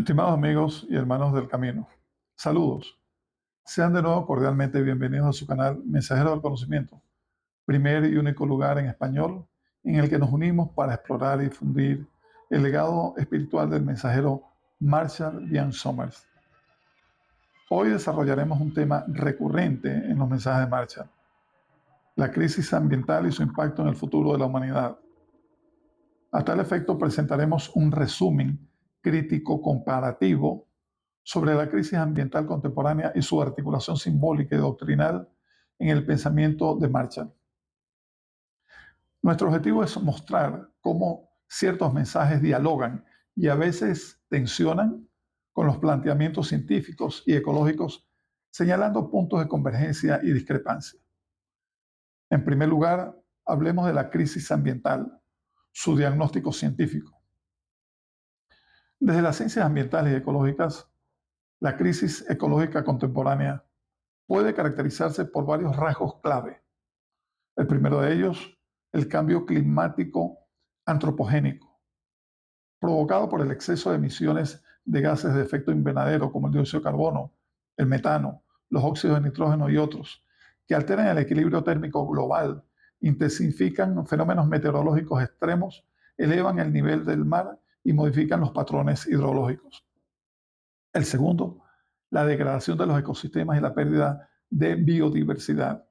Estimados amigos y hermanos del camino, saludos. Sean de nuevo cordialmente bienvenidos a su canal Mensajero del Conocimiento, primer y único lugar en español en el que nos unimos para explorar y difundir el legado espiritual del mensajero Marshall Ian Summers. Hoy desarrollaremos un tema recurrente en los mensajes de Marshall: la crisis ambiental y su impacto en el futuro de la humanidad. A tal efecto, presentaremos un resumen crítico comparativo sobre la crisis ambiental contemporánea y su articulación simbólica y doctrinal en el pensamiento de Marshall. Nuestro objetivo es mostrar cómo ciertos mensajes dialogan y a veces tensionan con los planteamientos científicos y ecológicos, señalando puntos de convergencia y discrepancia. En primer lugar, hablemos de la crisis ambiental, su diagnóstico científico. Desde las ciencias ambientales y ecológicas, la crisis ecológica contemporánea puede caracterizarse por varios rasgos clave. El primero de ellos, el cambio climático antropogénico, provocado por el exceso de emisiones de gases de efecto invernadero como el dióxido de carbono, el metano, los óxidos de nitrógeno y otros, que alteran el equilibrio térmico global, intensifican fenómenos meteorológicos extremos, elevan el nivel del mar y modifican los patrones hidrológicos. El segundo, la degradación de los ecosistemas y la pérdida de biodiversidad.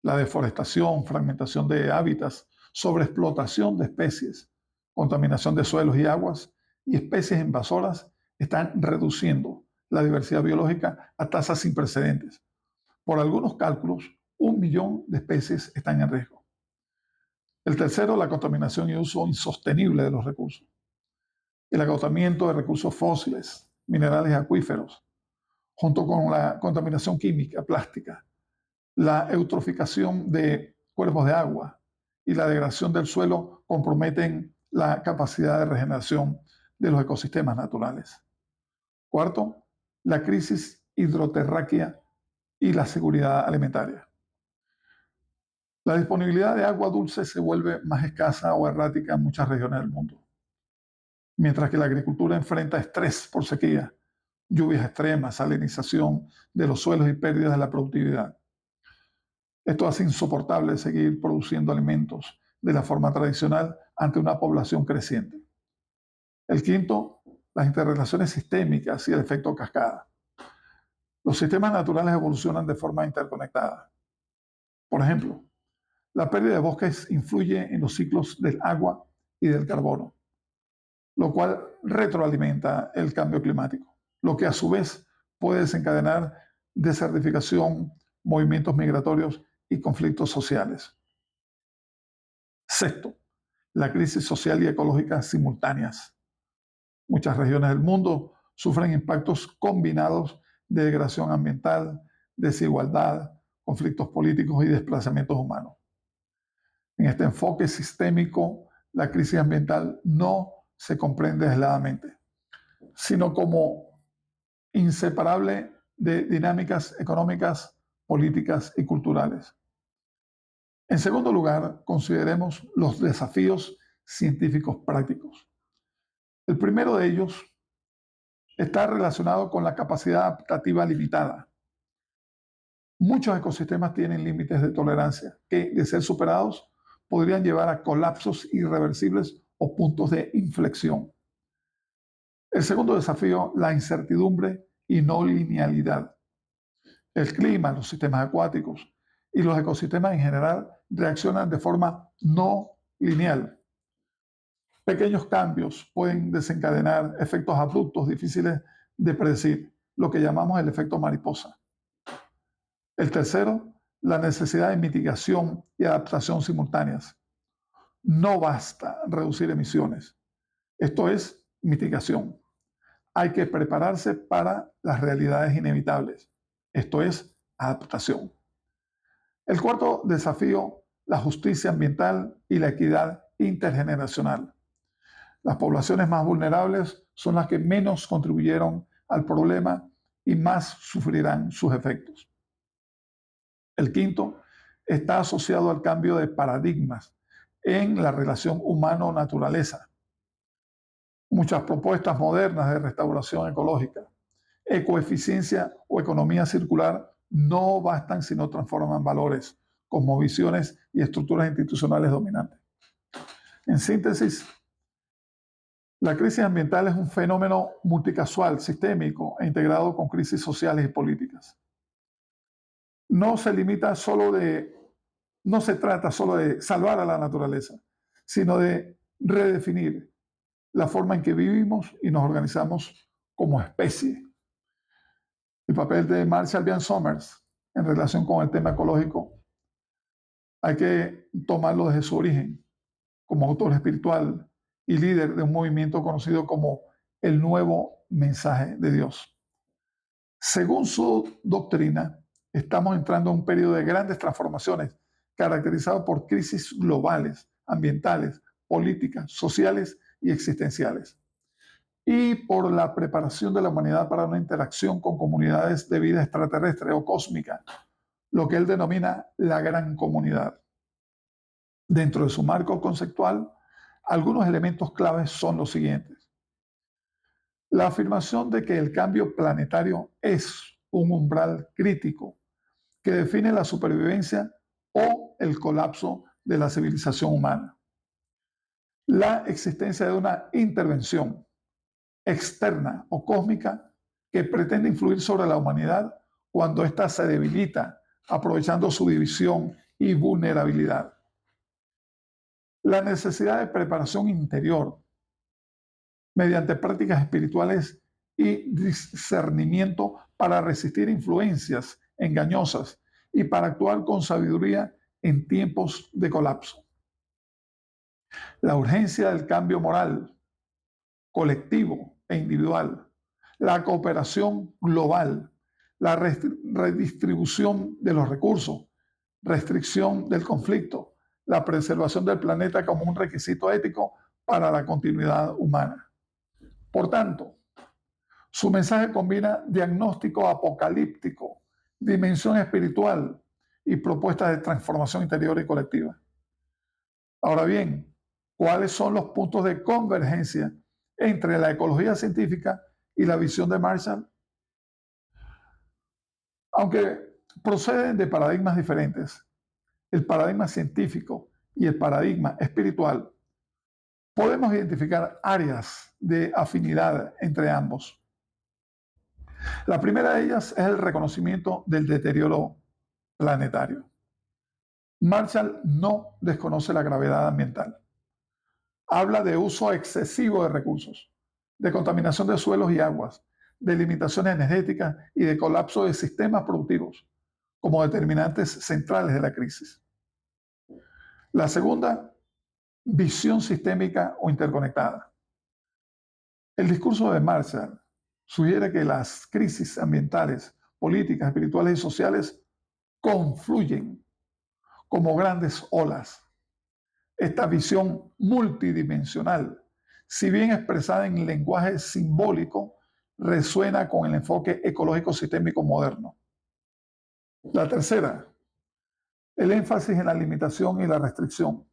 La deforestación, fragmentación de hábitats, sobreexplotación de especies, contaminación de suelos y aguas y especies invasoras están reduciendo la diversidad biológica a tasas sin precedentes. Por algunos cálculos, 1 millón de especies están en riesgo. El tercero, la contaminación y uso insostenible de los recursos. El agotamiento de recursos fósiles, minerales y acuíferos, junto con la contaminación química, plástica, la eutroficación de cuerpos de agua y la degradación del suelo comprometen la capacidad de regeneración de los ecosistemas naturales. Cuarto, la crisis hidroterráquea y la seguridad alimentaria. La disponibilidad de agua dulce se vuelve más escasa o errática en muchas regiones del mundo, mientras que la agricultura enfrenta estrés por sequía, lluvias extremas, salinización de los suelos y pérdidas de la productividad. Esto hace insoportable seguir produciendo alimentos de la forma tradicional ante una población creciente. El quinto, las interrelaciones sistémicas y el efecto cascada. Los sistemas naturales evolucionan de forma interconectada. Por ejemplo, la pérdida de bosques influye en los ciclos del agua y del carbono, lo cual retroalimenta el cambio climático, lo que a su vez puede desencadenar desertificación, movimientos migratorios y conflictos sociales. Sexto, la crisis social y ecológica simultáneas. Muchas regiones del mundo sufren impactos combinados de degradación ambiental, desigualdad, conflictos políticos y desplazamientos humanos. En este enfoque sistémico, la crisis ambiental no se comprende aisladamente, sino como inseparable de dinámicas económicas, políticas y culturales. En segundo lugar, consideremos los desafíos científicos prácticos. El primero de ellos está relacionado con la capacidad adaptativa limitada. Muchos ecosistemas tienen límites de tolerancia que, de ser superados, podrían llevar a colapsos irreversibles o puntos de inflexión. El segundo desafío, la incertidumbre y no linealidad. El clima, los sistemas acuáticos y los ecosistemas en general reaccionan de forma no lineal. Pequeños cambios pueden desencadenar efectos abruptos difíciles de predecir, lo que llamamos el efecto mariposa. El tercero, la necesidad de mitigación y adaptación simultáneas. No basta reducir emisiones. Esto es mitigación. Hay que prepararse para las realidades inevitables. Esto es adaptación. El cuarto desafío, la justicia ambiental y la equidad intergeneracional. Las poblaciones más vulnerables son las que menos contribuyeron al problema y más sufrirán sus efectos. El quinto está asociado al cambio de paradigmas en la relación humano-naturaleza. Muchas propuestas modernas de restauración ecológica, ecoeficiencia o economía circular no bastan si no transforman valores, cosmovisiones y estructuras institucionales dominantes. En síntesis, la crisis ambiental es un fenómeno multicasual, sistémico e integrado con crisis sociales y políticas. No se limita solo de, no se trata solo de salvar a la naturaleza, sino de redefinir la forma en que vivimos y nos organizamos como especie. El papel de Marshall Ian Summers en relación con el tema ecológico hay que tomarlo desde su origen, como autor espiritual y líder de un movimiento conocido como el Nuevo Mensaje de Dios. Según su doctrina, estamos entrando en un periodo de grandes transformaciones caracterizado por crisis globales, ambientales, políticas, sociales y existenciales, y por la preparación de la humanidad para una interacción con comunidades de vida extraterrestre o cósmica, lo que él denomina la gran comunidad. Dentro de su marco conceptual, algunos elementos claves son los siguientes. La afirmación de que el cambio planetario es un umbral crítico que define la supervivencia o el colapso de la civilización humana. La existencia de una intervención externa o cósmica que pretende influir sobre la humanidad cuando ésta se debilita, aprovechando su división y vulnerabilidad. La necesidad de preparación interior mediante prácticas espirituales y discernimiento para resistir influencias engañosas y para actuar con sabiduría en tiempos de colapso. La urgencia del cambio moral, colectivo e individual, la cooperación global, la redistribución de los recursos, restricción del conflicto, la preservación del planeta como un requisito ético para la continuidad humana. Por tanto, su mensaje combina diagnóstico apocalíptico, dimensión espiritual y propuestas de transformación interior y colectiva. Ahora bien, ¿cuáles son los puntos de convergencia entre la ecología científica y la visión de Marshall? Aunque proceden de paradigmas diferentes, el paradigma científico y el paradigma espiritual, podemos identificar áreas de afinidad entre ambos. La primera de ellas es el reconocimiento del deterioro planetario. Marshall no desconoce la gravedad ambiental. Habla de uso excesivo de recursos, de contaminación de suelos y aguas, de limitaciones energéticas y de colapso de sistemas productivos como determinantes centrales de la crisis. La segunda, visión sistémica o interconectada. El discurso de Marshall sugiere que las crisis ambientales, políticas, espirituales y sociales confluyen como grandes olas. Esta visión multidimensional, si bien expresada en lenguaje simbólico, resuena con el enfoque ecológico sistémico moderno. La tercera, el énfasis en la limitación y la restricción.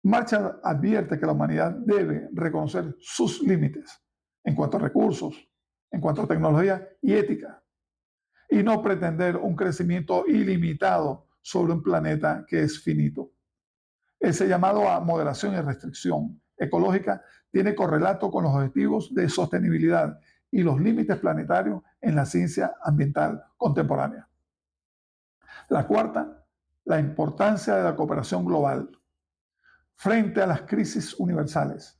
Marshall advierte que la humanidad debe reconocer sus límites en cuanto a recursos, en cuanto a tecnología y ética, y no pretender un crecimiento ilimitado sobre un planeta que es finito. Ese llamado a moderación y restricción ecológica tiene correlato con los objetivos de sostenibilidad y los límites planetarios en la ciencia ambiental contemporánea. La cuarta, la importancia de la cooperación global. Frente a las crisis universales,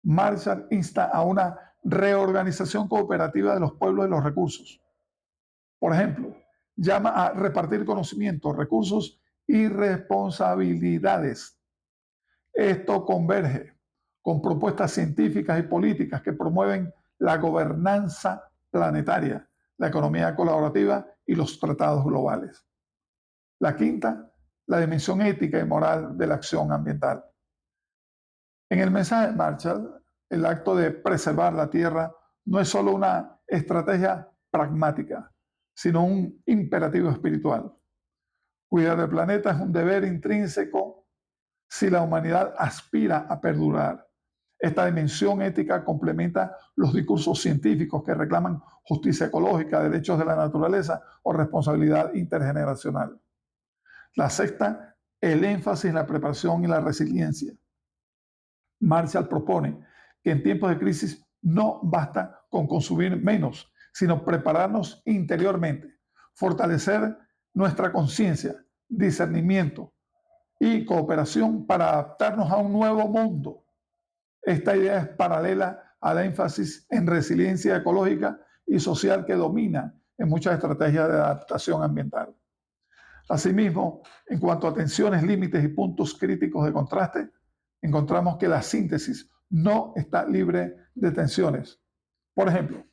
Marshall insta a una reorganización cooperativa de los pueblos y los recursos. Por ejemplo, llama a repartir conocimientos, recursos y responsabilidades. Esto converge con propuestas científicas y políticas que promueven la gobernanza planetaria, la economía colaborativa y los tratados globales. La quinta, la dimensión ética y moral de la acción ambiental. En el mensaje de Marshall, el acto de preservar la tierra no es solo una estrategia pragmática, sino un imperativo espiritual. Cuidar del planeta es un deber intrínseco si la humanidad aspira a perdurar. Esta dimensión ética complementa los discursos científicos que reclaman justicia ecológica, derechos de la naturaleza o responsabilidad intergeneracional. La sexta, el énfasis en la preparación y la resiliencia. Marshall propone que en tiempos de crisis no basta con consumir menos, sino prepararnos interiormente, fortalecer nuestra conciencia, discernimiento y cooperación para adaptarnos a un nuevo mundo. Esta idea es paralela al énfasis en resiliencia ecológica y social que domina en muchas estrategias de adaptación ambiental. Asimismo, en cuanto a tensiones, límites y puntos críticos de contraste, encontramos que la síntesis no está libre de tensiones. Por ejemplo,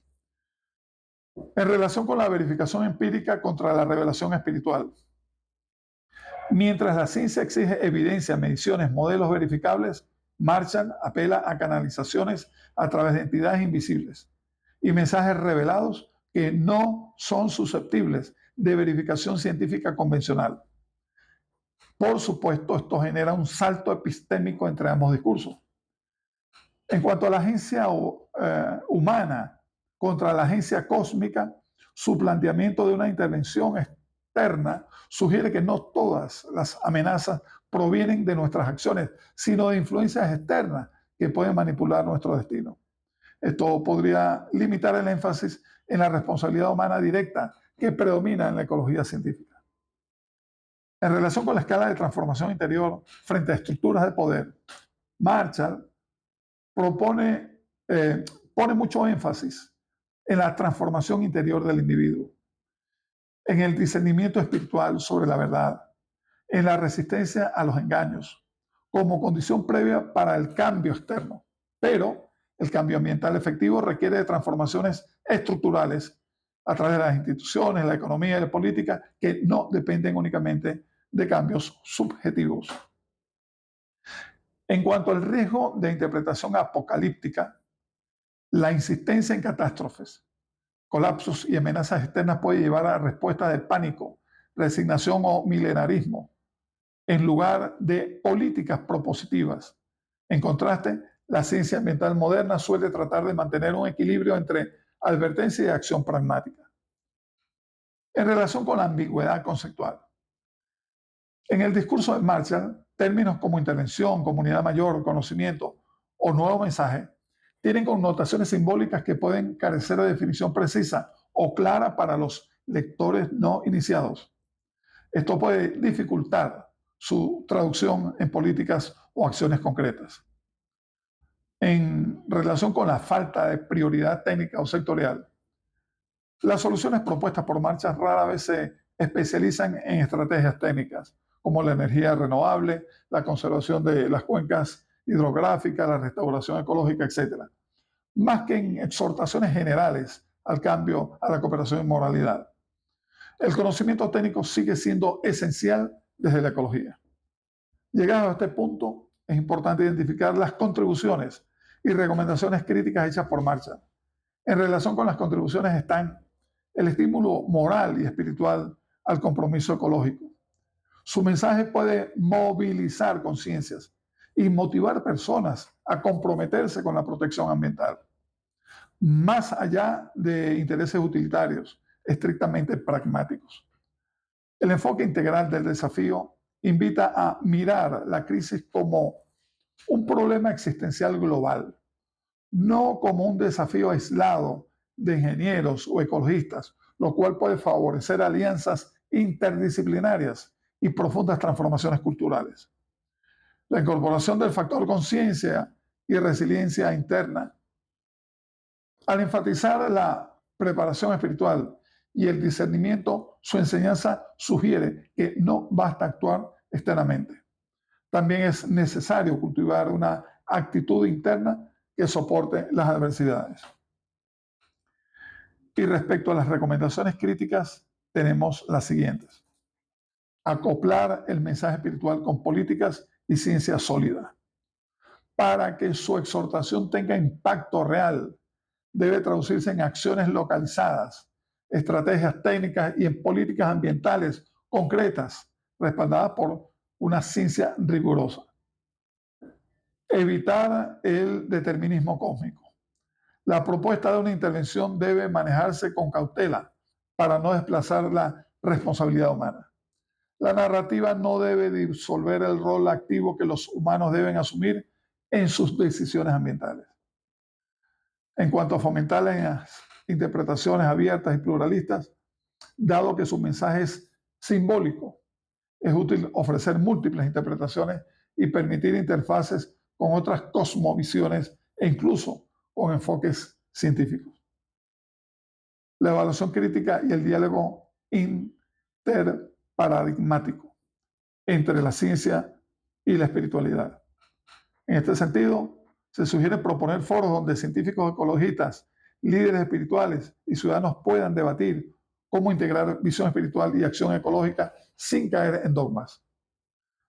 en relación con la verificación empírica contra la revelación espiritual, mientras la ciencia exige evidencia, mediciones, modelos verificables, Marshall apela a canalizaciones a través de entidades invisibles y mensajes revelados que no son susceptibles de verificación científica convencional. Por supuesto, esto genera un salto epistémico entre ambos discursos. En cuanto a la agencia humana contra la agencia cósmica, su planteamiento de una intervención externa sugiere que no todas las amenazas provienen de nuestras acciones, sino de influencias externas que pueden manipular nuestro destino. Esto podría limitar el énfasis en la responsabilidad humana directa que predomina en la ecología científica. En relación con la escala de transformación interior frente a estructuras de poder, Marshall pone mucho énfasis en la transformación interior del individuo, en el discernimiento espiritual sobre la verdad, en la resistencia a los engaños, como condición previa para el cambio externo. Pero el cambio ambiental efectivo requiere de transformaciones estructurales a través de las instituciones, la economía y la política, que no dependen únicamente de cambios subjetivos. En cuanto al riesgo de interpretación apocalíptica, la insistencia en catástrofes, colapsos y amenazas externas puede llevar a respuestas de pánico, resignación o milenarismo, en lugar de políticas propositivas. En contraste, la ciencia ambiental moderna suele tratar de mantener un equilibrio entre advertencia y acción pragmática. En relación con la ambigüedad conceptual, en el discurso de Marshall, términos como intervención, comunidad mayor, conocimiento o nuevo mensaje tienen connotaciones simbólicas que pueden carecer de definición precisa o clara para los lectores no iniciados. Esto puede dificultar su traducción en políticas o acciones concretas. En relación con la falta de prioridad técnica o sectorial, las soluciones propuestas por Marshall rara vez se especializan en estrategias técnicas, como la energía renovable, la conservación de las cuencas hidrográficas, la restauración ecológica, etc., más que en exhortaciones generales al cambio, a la cooperación y moralidad. El conocimiento técnico sigue siendo esencial desde la ecología. Llegado a este punto, es importante identificar las contribuciones y recomendaciones críticas hechas por Marshall. En relación con las contribuciones están el estímulo moral y espiritual al compromiso ecológico. Su mensaje puede movilizar conciencias y motivar personas a comprometerse con la protección ambiental, más allá de intereses utilitarios, estrictamente pragmáticos. El enfoque integral del desafío invita a mirar la crisis como un problema existencial global, no como un desafío aislado de ingenieros o ecologistas, lo cual puede favorecer alianzas interdisciplinarias y profundas transformaciones culturales. La incorporación del factor conciencia y resiliencia interna, al enfatizar la preparación espiritual y el discernimiento, su enseñanza sugiere que no basta actuar externamente. También es necesario cultivar una actitud interna que soporte las adversidades. Y respecto a las recomendaciones críticas, tenemos las siguientes. Acoplar el mensaje espiritual con políticas y ciencia sólida. Para que su exhortación tenga impacto real, debe traducirse en acciones localizadas, estrategias técnicas y en políticas ambientales concretas, respaldadas por una ciencia rigurosa. Evitar el determinismo cósmico. La propuesta de una intervención debe manejarse con cautela para no desplazar la responsabilidad humana. La narrativa no debe disolver el rol activo que los humanos deben asumir en sus decisiones ambientales. En cuanto a fomentar las interpretaciones abiertas y pluralistas, dado que su mensaje es simbólico, es útil ofrecer múltiples interpretaciones y permitir interfaces con otras cosmovisiones e incluso con enfoques científicos. La evaluación crítica y el diálogo interparadigmático entre la ciencia y la espiritualidad. En este sentido, se sugiere proponer foros donde científicos ecologistas, líderes espirituales y ciudadanos puedan debatir cómo integrar visión espiritual y acción ecológica sin caer en dogmas.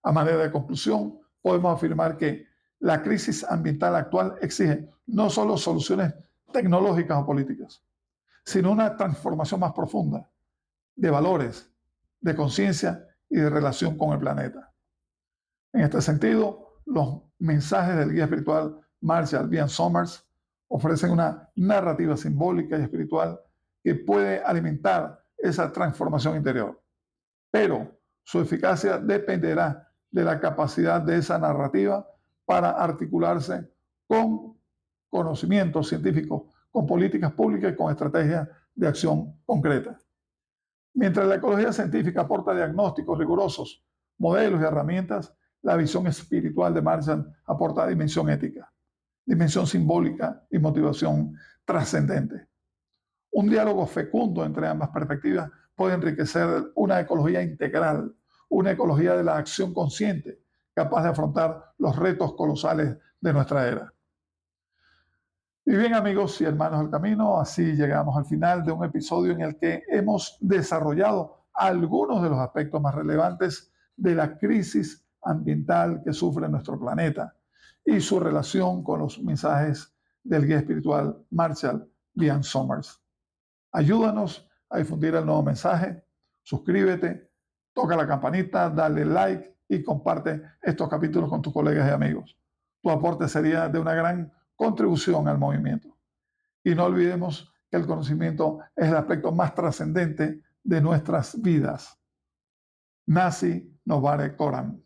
A manera de conclusión, podemos afirmar que la crisis ambiental actual exige no solo soluciones tecnológicas o políticas, sino una transformación más profunda de valores, de conciencia y de relación con el planeta. En este sentido, los mensajes del guía espiritual Marshall B. Summers ofrecen una narrativa simbólica y espiritual que puede alimentar esa transformación interior. Pero su eficacia dependerá de la capacidad de esa narrativa para articularse con conocimientos científicos, con políticas públicas y con estrategias de acción concretas. Mientras la ecología científica aporta diagnósticos rigurosos, modelos y herramientas, la visión espiritual de Marshall aporta dimensión ética, dimensión simbólica y motivación trascendente. Un diálogo fecundo entre ambas perspectivas puede enriquecer una ecología integral, una ecología de la acción consciente, capaz de afrontar los retos colosales de nuestra era. Y bien, amigos y hermanos del camino, así llegamos al final de un episodio en el que hemos desarrollado algunos de los aspectos más relevantes de la crisis ambiental que sufre nuestro planeta y su relación con los mensajes del guía espiritual Marshall B. Summers. Ayúdanos a difundir el nuevo mensaje, suscríbete, toca la campanita, dale like y comparte estos capítulos con tus colegas y amigos. Tu aporte sería de una gran contribución al movimiento. Y no olvidemos que el conocimiento es el aspecto más trascendente de nuestras vidas. Nasi Novare Coram.